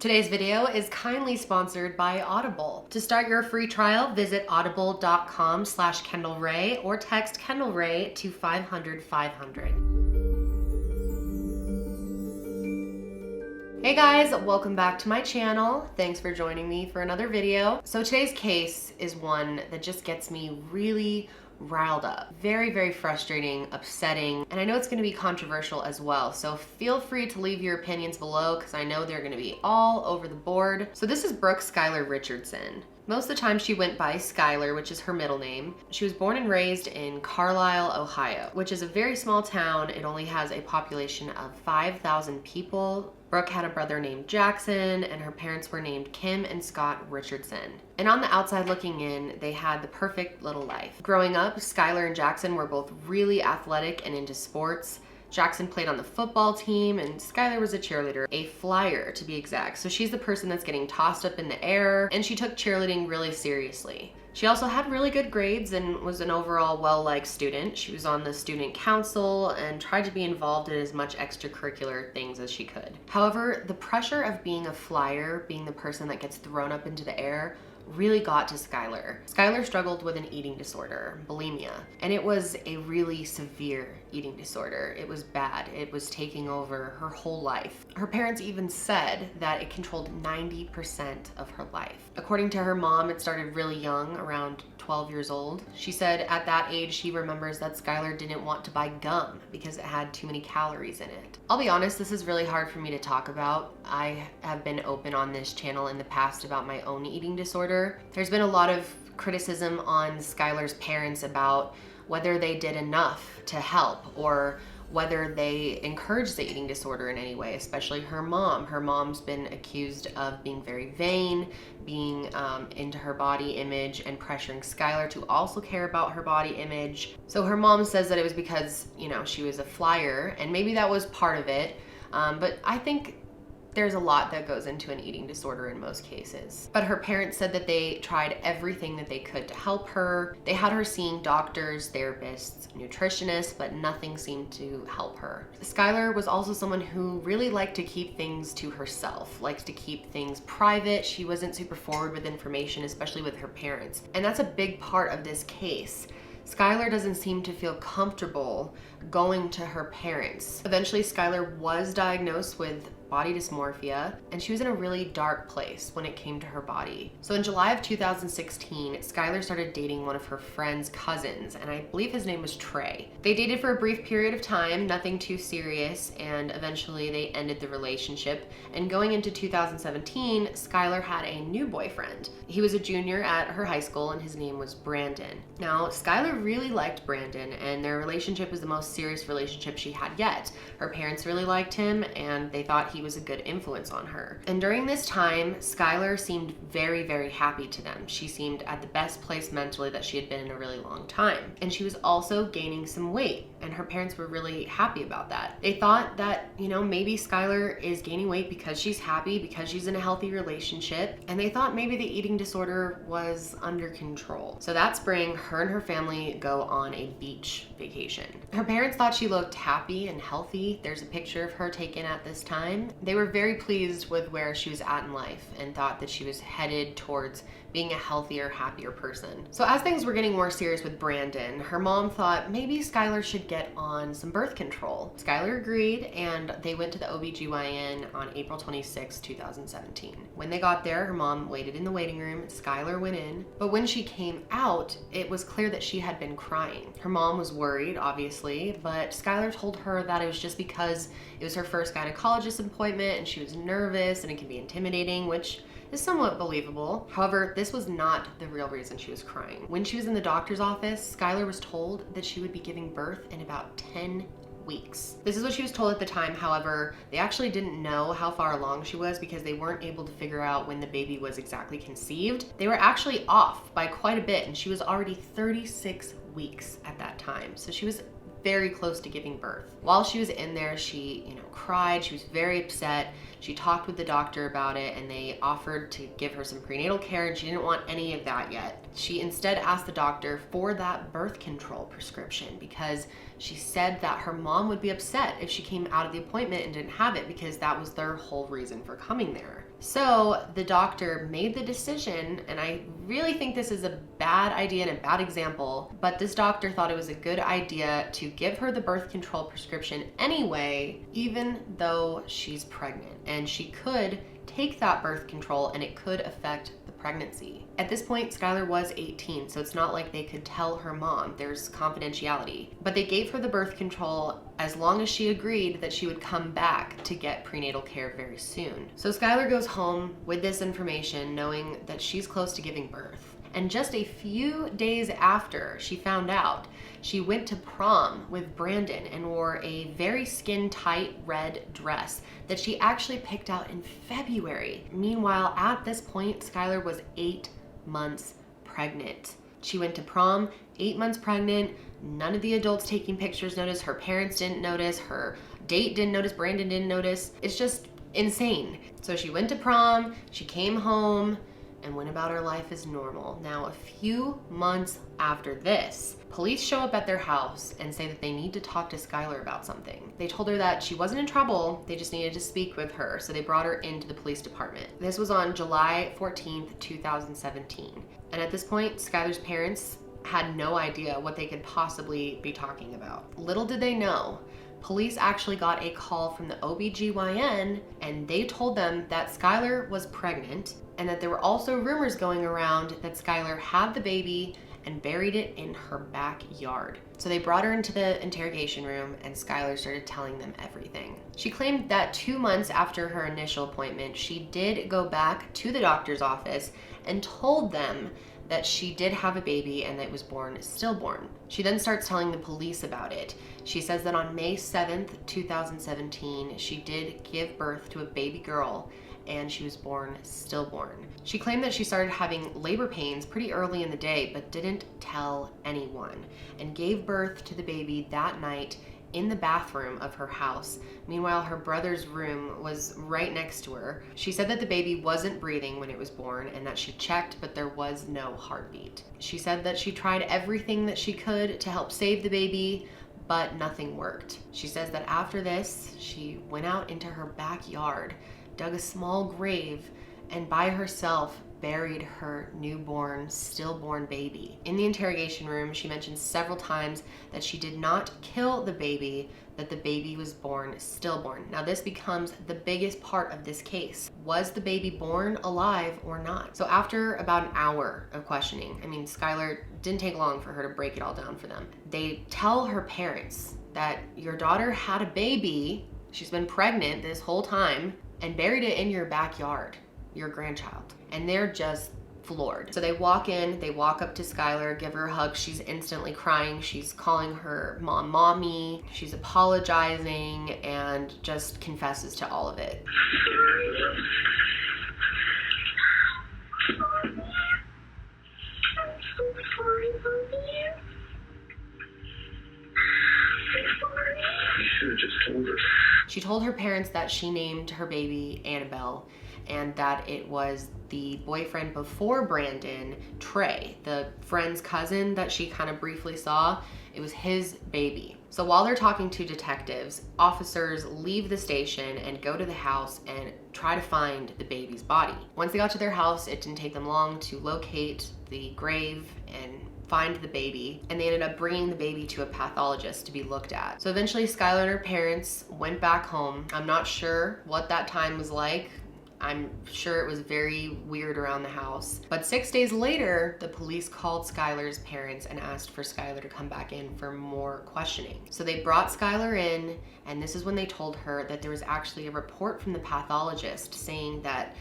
Today's video is kindly sponsored by Audible. To start your free trial, visit audible.com/KendallRae or text Kendall Ray to 500-500. Hey guys, welcome back to my channel. Thanks for joining me for another video. So today's case is one that just gets me really riled up. Very, very frustrating, upsetting, and I know it's gonna be controversial as well. So feel free to leave your opinions below because I know they're gonna be all over the board. So this is Brooke Skylar Richardson. Most of the time she went by Skylar, which is her middle name. She was born and raised in Carlisle, Ohio, which is a very small town. It only has a population of 5,000 people. Brooke had a brother named Jackson, and her parents were named Kim and Scott Richardson. And on the outside looking in, they had the perfect little life. Growing up, Skylar and Jackson were both really athletic and into sports. Jackson played on the football team, and Skylar was a cheerleader, a flyer to be exact. So she's the person that's getting tossed up in the air, and she took cheerleading really seriously. She also had really good grades and was an overall well-liked student. She was on the student council and tried to be involved in as much extracurricular things as she could. However, the pressure of being a flyer, being the person that gets thrown up into the air, really got to Skylar. Skylar struggled with an eating disorder, bulimia, and it was a really severe eating disorder. It was bad. It was taking over her whole life. Her parents even said that it controlled 90% of her life. According to her mom, it started really young, around 12 years old. She said at that age, she remembers that Skylar didn't want to buy gum because it had too many calories in it. I'll be honest, this is really hard for me to talk about. I have been open on this channel in the past about my own eating disorder. There's been a lot of criticism on Skylar's parents about whether they did enough to help or whether they encouraged the eating disorder in any way, especially her mom. Her mom's been accused of being very vain, being into her body image and pressuring Skylar to also care about her body image. So her mom says that it was because, she was a flyer, and maybe that was part of it. But I think there's a lot that goes into an eating disorder in most cases. But her parents said that they tried everything that they could to help her. They had her seeing doctors, therapists, nutritionists, but nothing seemed to help her. Skylar was also someone who really liked to keep things to herself, likes to keep things private. She wasn't super forward with information, especially with her parents. And that's a big part of this case. Skylar doesn't seem to feel comfortable going to her parents. Eventually, Skylar was diagnosed with body dysmorphia, and she was in a really dark place when it came to her body. So in July of 2016, Skylar started dating one of her friend's cousins, and I believe his name was Trey. They dated for a brief period of time, nothing too serious, and eventually they ended the relationship. And going into 2017, Skylar had a new boyfriend. He was a junior at her high school, and his name was Brandon. Now, Skylar really liked Brandon, and their relationship was the most serious relationship she had yet. Her parents really liked him, and they thought he was a good influence on her. And during this time, Skylar seemed very, very happy to them. She seemed at the best place mentally that she had been in a really long time. And she was also gaining some weight, and her parents were really happy about that. They thought that, maybe Skylar is gaining weight because she's happy, because she's in a healthy relationship, and they thought maybe the eating disorder was under control. So that spring, her and her family go on a beach vacation. Her parents thought she looked happy and healthy. There's a picture of her taken at this time. They were very pleased with where she was at in life and thought that she was headed towards being a healthier, happier person. So as things were getting more serious with Brandon, her mom thought maybe Skylar should get on some birth control. Skylar agreed, and they went to the OBGYN on April 26, 2017. When they got there, her mom waited in the waiting room. Skylar went in, but when she came out, it was clear that she had been crying. Her mom was worried, obviously, but Skylar told her that it was just because it was her first gynecologist appointment and she was nervous and it can be intimidating, which is somewhat believable. However, this was not the real reason she was crying. When she was in the doctor's office, Skylar was told that she would be giving birth in about 10 weeks. This is what she was told at the time. However, they actually didn't know how far along she was because they weren't able to figure out when the baby was exactly conceived. They were actually off by quite a bit, and she was already 36 weeks at that time. So she was very close to giving birth. While she was in there, she, cried. She was very upset. She talked with the doctor about it, and they offered to give her some prenatal care, and she didn't want any of that yet. She instead asked the doctor for that birth control prescription because she said that her mom would be upset if she came out of the appointment and didn't have it, because that was their whole reason for coming there. So the doctor made the decision, and I really think this is a bad idea and a bad example, but this doctor thought it was a good idea to give her the birth control prescription anyway, even though she's pregnant. And she could take that birth control and it could affect the pregnancy. At this point, Skylar was 18, so it's not like they could tell her mom. There's confidentiality. But they gave her the birth control as long as she agreed that she would come back to get prenatal care very soon. So Skylar goes home with this information, knowing that she's close to giving birth. And just a few days after she found out, she went to prom with Brandon and wore a very skin-tight red dress that she actually picked out in February. Meanwhile, at this point, Skylar was 8 months pregnant. She went to prom, 8 months pregnant. None of the adults taking pictures noticed. Her parents didn't notice. Her date didn't notice. Brandon didn't notice. It's just insane. So she went to prom, she came home, and went about her life as normal. Now, a few months after this, police show up at their house and say that they need to talk to Skylar about something. They told her that she wasn't in trouble, they just needed to speak with her, so they brought her into the police department. This was on July 14th, 2017. And at this point, Skylar's parents had no idea what they could possibly be talking about. Little did they know, police actually got a call from the OBGYN, and they told them that Skylar was pregnant and that there were also rumors going around that Skylar had the baby and buried it in her backyard. So they brought her into the interrogation room and Skylar started telling them everything. She claimed that 2 months after her initial appointment, she did go back to the doctor's office and told them that she did have a baby and that it was born stillborn. She then starts telling the police about it. She says that on May 7th, 2017, she did give birth to a baby girl and she was born stillborn. She claimed that she started having labor pains pretty early in the day but didn't tell anyone and gave birth to the baby that night in the bathroom of her house. Meanwhile, her brother's room was right next to her. She said that the baby wasn't breathing when it was born and that she checked, but there was no heartbeat. She said that she tried everything that she could to help save the baby, but nothing worked. She says that after this, she went out into her backyard, dug a small grave, and by herself buried her newborn, stillborn baby. In the interrogation room, she mentioned several times that she did not kill the baby, that the baby was born stillborn. Now this becomes the biggest part of this case. Was the baby born alive or not? So after about an hour of questioning, I mean, Skylar didn't take long for her to break it all down for them. They tell her parents that your daughter had a baby, she's been pregnant this whole time, and buried it in your backyard, your grandchild. And they're just floored. So they walk in, they walk up to Skylar, give her a hug. She's instantly crying. She's calling her mom, mommy. She's apologizing and just confesses to all of it. She told her parents that she named her baby Annabelle and that it was the boyfriend before Brandon, Trey, the friend's cousin that she kind of briefly saw. It was his baby. So while they're talking to detectives, officers leave the station and go to the house and try to find the baby's body. Once they got to their house, it didn't take them long to locate the grave and find the baby, and they ended up bringing the baby to a pathologist to be looked at. So eventually Skylar and her parents went back home. I'm not sure what that time was like. I'm sure it was very weird around the house. But 6 days later, the police called Skylar's parents and asked for Skylar to come back in for more questioning. So they brought Skylar in, and this is when they told her that there was actually a report from the pathologist saying that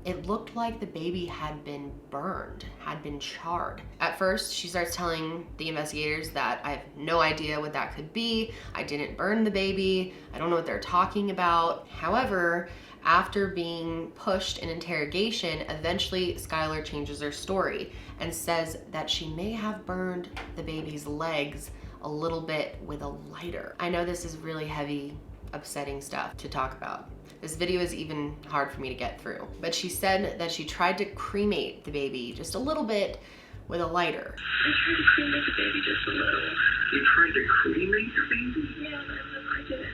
it looked like the baby had been burned, had been charred. At first, she starts telling the investigators that I have no idea what that could be. I didn't burn the baby. I don't know what they're talking about. However, after being pushed in interrogation, eventually Skylar changes her story and says that she may have burned the baby's legs a little bit with a lighter. I know this is really heavy, upsetting stuff to talk about. This video is even hard for me to get through. But she said that she tried to cremate the baby just a little bit with a lighter. I tried to cremate the baby just a little. You tried to cremate the baby? Yeah, I did it.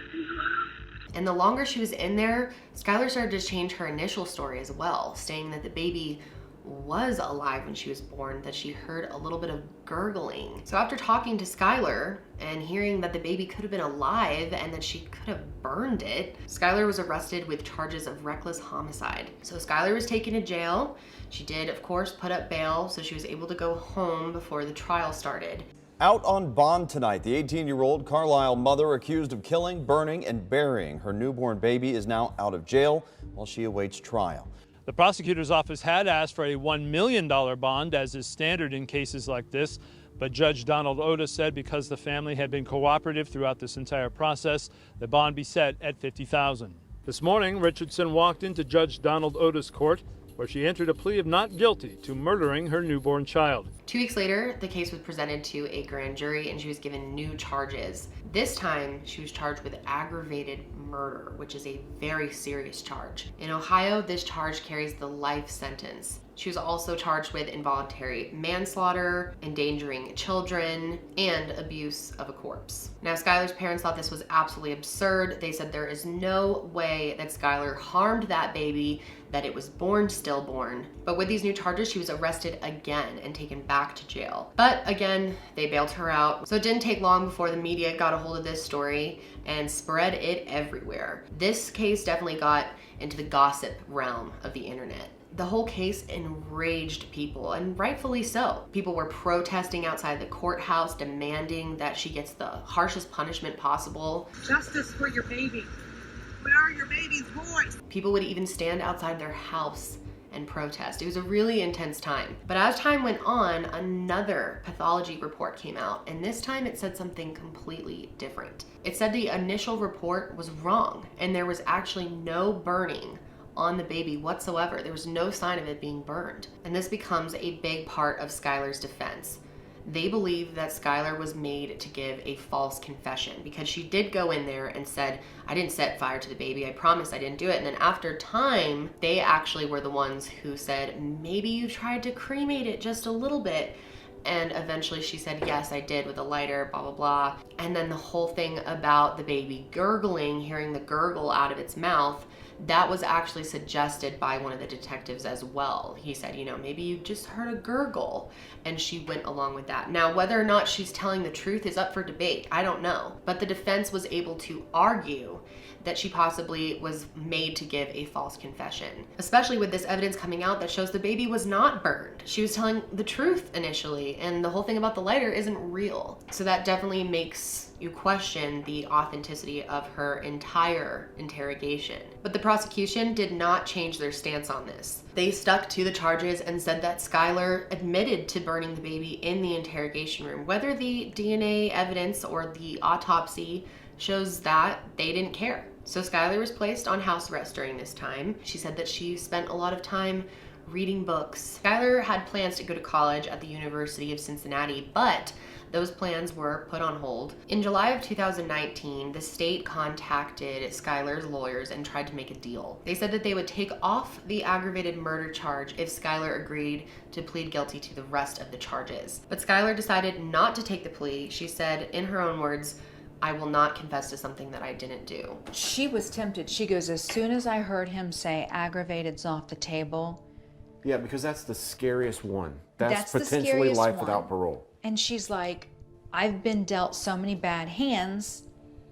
And the longer she was in there, Skylar started to change her initial story as well, saying that the baby was alive when she was born, that she heard a little bit of gurgling. So after talking to Skylar and hearing that the baby could have been alive and that she could have burned it, Skylar was arrested with charges of reckless homicide. So Skylar was taken to jail. She did, of course, put up bail, so she was able to go home before the trial started. Out on bond tonight, the 18-year-old Carlisle mother accused of killing, burning, and burying her newborn baby is now out of jail while she awaits trial. The prosecutor's office had asked for a $1 million bond, as is standard in cases like this, but Judge Donald Otis said because the family had been cooperative throughout this entire process, the bond be set at $50,000. This morning, Richardson walked into Judge Donald Otis' court, where she entered a plea of not guilty to murdering her newborn child. 2 weeks later, the case was presented to a grand jury and she was given new charges. This time, she was charged with aggravated murder, which is a very serious charge. In Ohio, this charge carries the life sentence. She was also charged with involuntary manslaughter, endangering children, and abuse of a corpse. Now, Skylar's parents thought this was absolutely absurd. They said there is no way that Skylar harmed that baby, that it was born stillborn. But with these new charges, she was arrested again and taken back to jail. But again, they bailed her out. So it didn't take long before the media got a hold of this story and spread it everywhere. This case definitely got into the gossip realm of the internet. The whole case enraged people, and rightfully so. People were protesting outside the courthouse, demanding that she gets the harshest punishment possible. Justice for your baby. Where are your baby's voice? People would even stand outside their house and protest. It was a really intense time. But as time went on, another pathology report came out, and this time it said something completely different. It said the initial report was wrong, and there was actually no burning on the baby whatsoever. There was no sign of it being burned. And this becomes a big part of Skylar's defense. They believe that Skylar was made to give a false confession because she did go in there and said, I didn't set fire to the baby, I promise I didn't do it. And then after time, they actually were the ones who said, maybe you tried to cremate it just a little bit. And eventually she said, yes, I did, with a lighter, blah, blah, blah. And then the whole thing about the baby gurgling, hearing the gurgle out of its mouth, that was actually suggested by one of the detectives as well. He said, you know, maybe you just heard a gurgle, and she went along with that. Now, whether or not she's telling the truth is up for debate. I don't know. But the defense was able to argue that she possibly was made to give a false confession, especially with this evidence coming out that shows the baby was not burned. She was telling the truth initially, and the whole thing about the lighter isn't real. So that definitely makes you question the authenticity of her entire interrogation. But the prosecution did not change their stance on this. They stuck to the charges and said that Skylar admitted to burning the baby in the interrogation room. Whether the DNA evidence or the autopsy shows that, they didn't care. So Skylar was placed on house arrest during this time. She said that she spent a lot of time reading books. Skylar had plans to go to college at the University of Cincinnati, but those plans were put on hold. In July of 2019, the state contacted Skylar's lawyers and tried to make a deal. They said that they would take off the aggravated murder charge if Skylar agreed to plead guilty to the rest of the charges. But Skylar decided not to take the plea. She said, in her own words, I will not confess to something that I didn't do. She was tempted. She goes, as soon as I heard him say aggravated's off the table. Yeah, because that's the scariest one. That's the potentially scariest life one. without parole. And she's like, I've been dealt so many bad hands.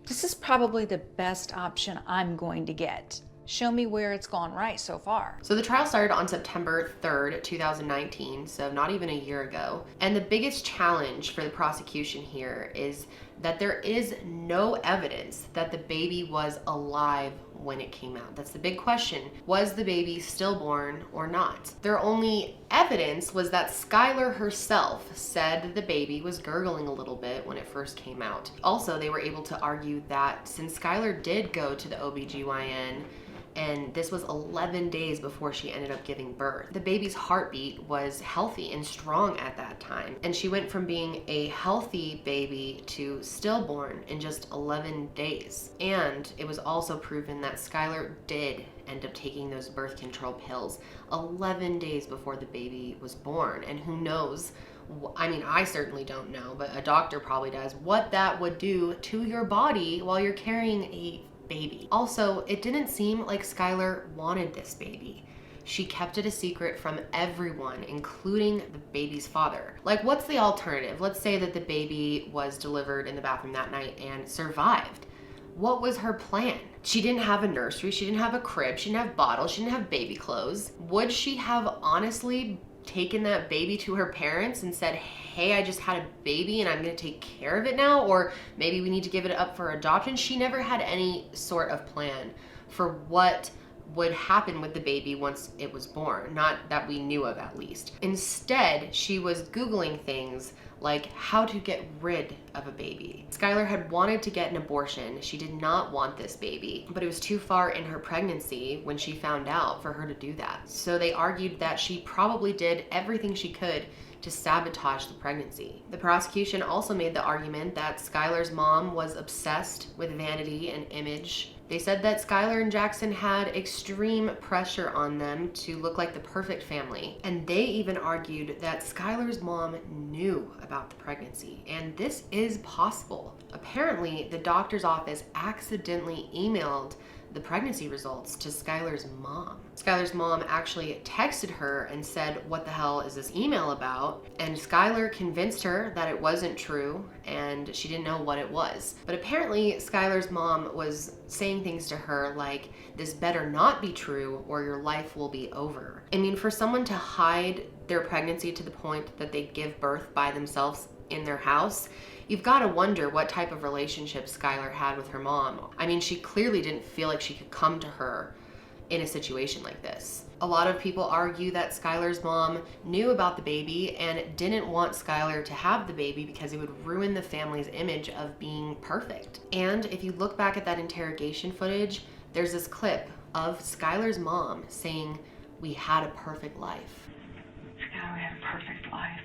This is probably the best option I'm going to get. Show me where it's gone right so far. So the trial started on September 3rd, 2019, so not even a year ago. And the biggest challenge for the prosecution here is that there is no evidence that the baby was alive when it came out. That's the big question. Was the baby stillborn or not? Their only evidence was that Skylar herself said that the baby was gurgling a little bit when it first came out. Also, they were able to argue that since Skylar did go to the OBGYN, and this was 11 days before she ended up giving birth, the baby's heartbeat was healthy and strong at that time. And she went from being a healthy baby to stillborn in just 11 days. And it was also proven that Skylar did end up taking those birth control pills 11 days before the baby was born. And who knows, I mean, I certainly don't know, but a doctor probably does, what that would do to your body while you're carrying a baby. Also, it didn't seem like Skylar wanted this baby. She kept it a secret from everyone, including the baby's father. Like, what's the alternative? Let's say that the baby was delivered in the bathroom that night and survived. What was her plan? She didn't have a nursery, she didn't have a crib, she didn't have bottles, she didn't have baby clothes. Would she have honestly taken that baby to her parents and said, hey, I just had a baby and I'm gonna take care of it now, or maybe we need to give it up for adoption? She never had any sort of plan for what would happen with the baby once it was born, not that we knew of at least. Instead, she was Googling things like how to get rid of a baby. Skylar had wanted to get an abortion. She did not want this baby, but it was too far in her pregnancy when she found out for her to do that. So they argued that she probably did everything she could to sabotage the pregnancy. The prosecution also made the argument that Skylar's mom was obsessed with vanity and image. They said that Skylar and Jackson had extreme pressure on them to look like the perfect family. And they even argued that Skylar's mom knew about the pregnancy, and this is possible. Apparently, the doctor's office accidentally emailed the pregnancy results to Skylar's mom. Skylar's mom actually texted her and said, what the hell is this email about? And Skylar convinced her that it wasn't true and she didn't know what it was. But apparently Skylar's mom was saying things to her like, this better not be true or your life will be over. I mean, for someone to hide their pregnancy to the point that they give birth by themselves in their house, you've got to wonder what type of relationship Skylar had with her mom. I mean, she clearly didn't feel like she could come to her in a situation like this. A lot of people argue that Skylar's mom knew about the baby and didn't want Skylar to have the baby because it would ruin the family's image of being perfect. And if you look back at that interrogation footage, there's this clip of Skylar's mom saying, we had a perfect life. Skylar, we had a perfect life.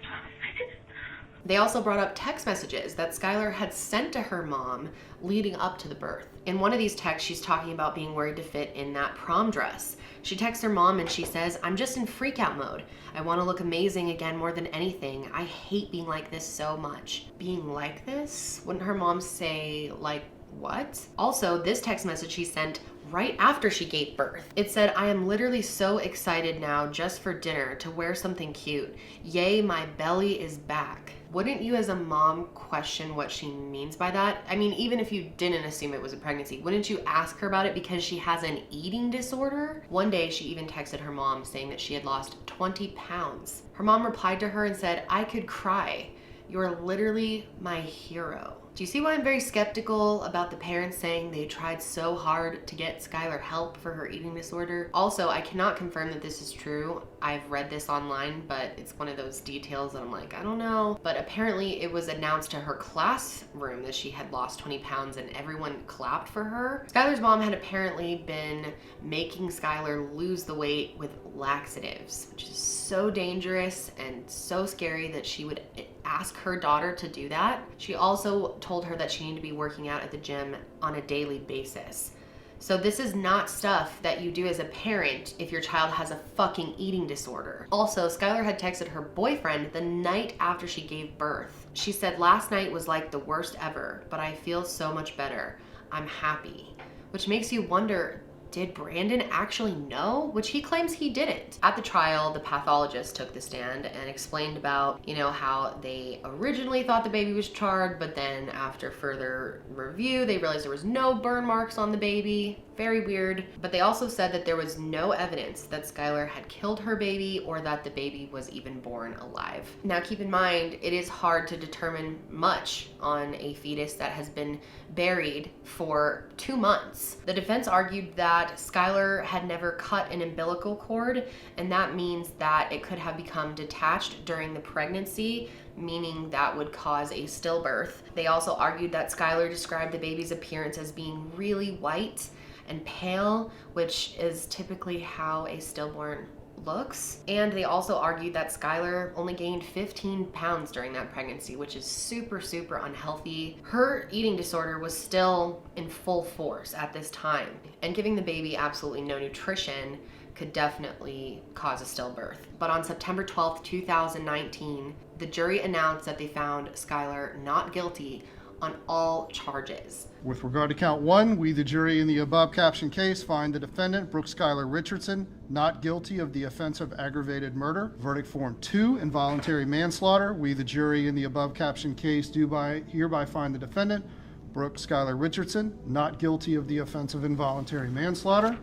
They also brought up text messages that Skylar had sent to her mom leading up to the birth. In one of these texts, she's talking about being worried to fit in that prom dress. She texts her mom and she says, I'm just in freak out mode. I want to look amazing again more than anything. I hate being like this so much. Being like this? Wouldn't her mom say, like, what? Also, this text message she sent right after she gave birth. It said, I am literally so excited now just for dinner to wear something cute. Yay, my belly is back. Wouldn't you as a mom question what she means by that? I mean, even if you didn't assume it was a pregnancy, wouldn't you ask her about it because she has an eating disorder? One day she even texted her mom saying that she had lost 20 pounds. Her mom replied to her and said, I could cry. You're literally my hero. Do you see why I'm very skeptical about the parents saying they tried so hard to get Skylar help for her eating disorder? Also, I cannot confirm that this is true. I've read this online, but it's one of those details that I'm like, I don't know. But apparently it was announced to her classroom that she had lost 20 pounds and everyone clapped for her. Skylar's mom had apparently been making Skylar lose the weight with laxatives, which is so dangerous and so scary that she would ask her daughter to do that. She also told her that she needed to be working out at the gym on a daily basis. So this is not stuff that you do as a parent if your child has a fucking eating disorder. Also, Skylar had texted her boyfriend the night after she gave birth. She said, last night was like the worst ever, but I feel so much better. I'm happy. Which makes you wonder, did Brandon actually know? Which he claims he didn't. At the trial, the pathologist took the stand and explained about, how they originally thought the baby was charred, but then after further review, they realized there was no burn marks on the baby. Very weird. But they also said that there was no evidence that Skylar had killed her baby or that the baby was even born alive. Now keep in mind, it is hard to determine much on a fetus that has been buried for 2 months. The defense argued that Skylar had never cut an umbilical cord, and that means that it could have become detached during the pregnancy, meaning that would cause a stillbirth. They also argued that Skylar described the baby's appearance as being really white and pale, which is typically how a stillborn looks. And they also argued that Skylar only gained 15 pounds during that pregnancy, which is super, super unhealthy. Her eating disorder was still in full force at this time, and giving the baby absolutely no nutrition could definitely cause a stillbirth. But on September 12th, 2019, the jury announced that they found Skylar not guilty on all charges. With regard to count 1, we, the jury in the above captioned case, find the defendant, Brooke Skylar Richardson, not guilty of the offense of aggravated murder. Verdict form 2, involuntary manslaughter. We, the jury in the above captioned case, do hereby find the defendant, Brooke Skylar Richardson, not guilty of the offense of involuntary manslaughter.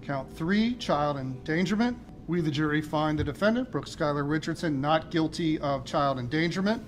Count 3, child endangerment. We, the jury, find the defendant, Brooke Skylar Richardson, not guilty of child endangerment.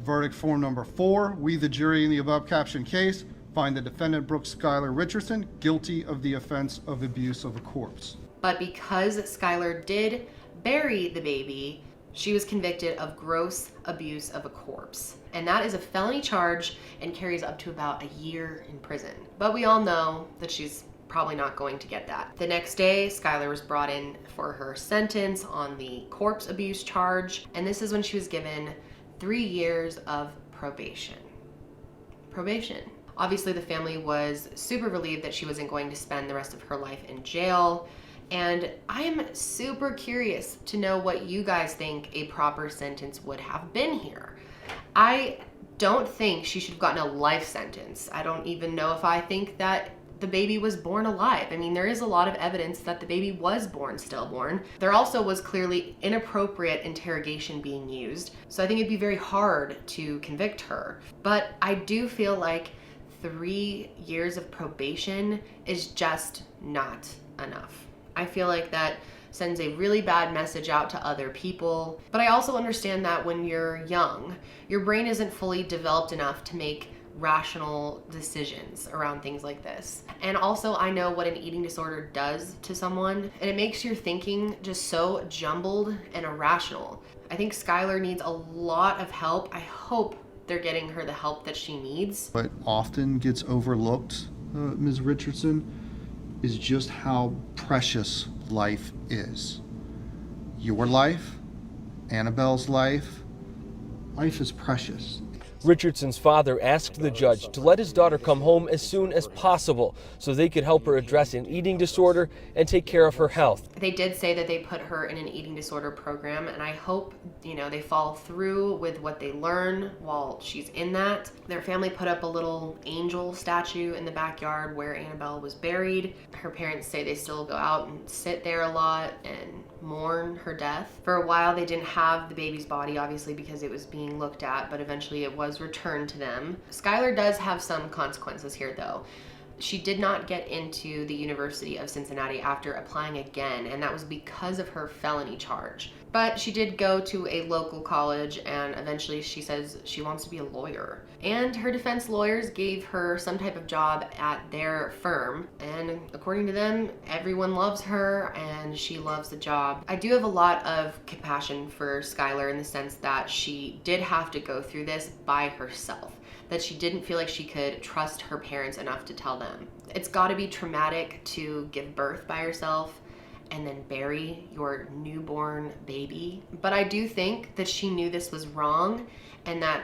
Verdict form number 4, we, the jury in the above captioned case, find the defendant, Brooke Skylar Richardson, guilty of the offense of abuse of a corpse. But because Skylar did bury the baby, she was convicted of gross abuse of a corpse. And that is a felony charge and carries up to about a year in prison. But we all know that she's probably not going to get that. The next day, Skylar was brought in for her sentence on the corpse abuse charge. And this is when she was given 3 years of probation. Obviously, the family was super relieved that she wasn't going to spend the rest of her life in jail. And I am super curious to know what you guys think a proper sentence would have been here. I don't think she should have gotten a life sentence. I don't even know if I think that the baby was born alive. I mean, there is a lot of evidence that the baby was born stillborn. There also was clearly inappropriate interrogation being used. So I think it'd be very hard to convict her. But I do feel like 3 years of probation is just not enough. I feel like that sends a really bad message out to other people. But I also understand that when you're young, your brain isn't fully developed enough to make rational decisions around things like this. And also, I know what an eating disorder does to someone, and it makes your thinking just so jumbled and irrational. I think Skylar needs a lot of help. I hope they're getting her the help that she needs. What often gets overlooked, Ms. Richardson, is just how precious life is. Your life, Annabelle's life is precious. Richardson's father asked the judge to let his daughter come home as soon as possible so they could help her address an eating disorder and take care of her health. They did say that they put her in an eating disorder program, and I hope, they follow through with what they learn while she's in that. Their family put up a little angel statue in the backyard where Annabelle was buried. Her parents say they still go out and sit there a lot and mourn her death. For a while, they didn't have the baby's body, obviously, because it was being looked at, but eventually it was returned to them. Skylar does have some consequences here, though. She did not get into the University of Cincinnati after applying again, and that was because of her felony charge. But she did go to a local college, and eventually she says she wants to be a lawyer. And her defense lawyers gave her some type of job at their firm, and according to them, everyone loves her and she loves the job. I do have a lot of compassion for Skylar in the sense that she did have to go through this by herself, that she didn't feel like she could trust her parents enough to tell them. It's gotta be traumatic to give birth by yourself and then bury your newborn baby. But I do think that she knew this was wrong, and that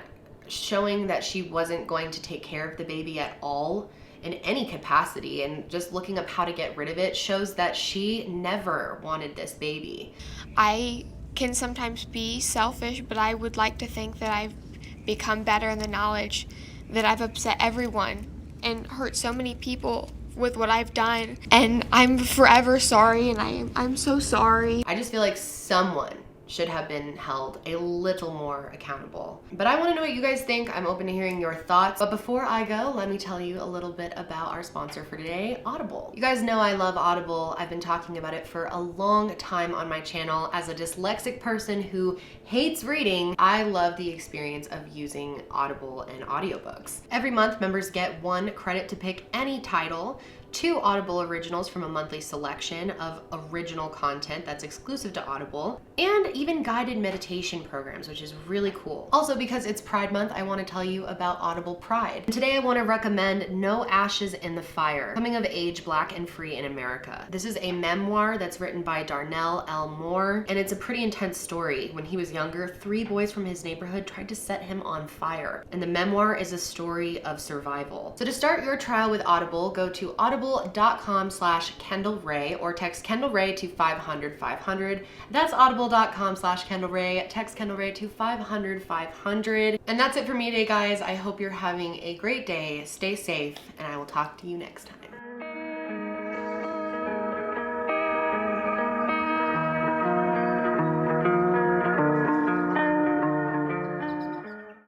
showing that she wasn't going to take care of the baby at all in any capacity and just looking up how to get rid of it shows that she never wanted this baby. I can sometimes be selfish, but I would like to think that I've become better in the knowledge that I've upset everyone and hurt so many people with what I've done, and I'm forever sorry, and I'm so sorry. I just feel like someone should have been held a little more accountable. But I want to know what you guys think. I'm open to hearing your thoughts. But before I go, let me tell you a little bit about our sponsor for today, Audible. You guys know I love Audible. I've been talking about it for a long time on my channel. As a dyslexic person who hates reading, I love the experience of using Audible and audiobooks. Every month, members get 1 credit to pick any title, 2 Audible originals from a monthly selection of original content that's exclusive to Audible, and even guided meditation programs, which is really cool. Also, because it's Pride Month, I want to tell you about Audible Pride. Today, I want to recommend No Ashes in the Fire, Coming of Age, Black and Free in America. This is a memoir that's written by Darnell L. Moore, and it's a pretty intense story. When he was younger, 3 boys from his neighborhood tried to set him on fire, and the memoir is a story of survival. So to start your trial with Audible, go to Audible audible.com/KendallRae or text Kendall Rae to 500-500. That's audible.com/Kendall Rae. Text Kendall Rae to 500-500. And that's it for me today, guys. I hope you're having a great day. Stay safe, and I will talk to you next time.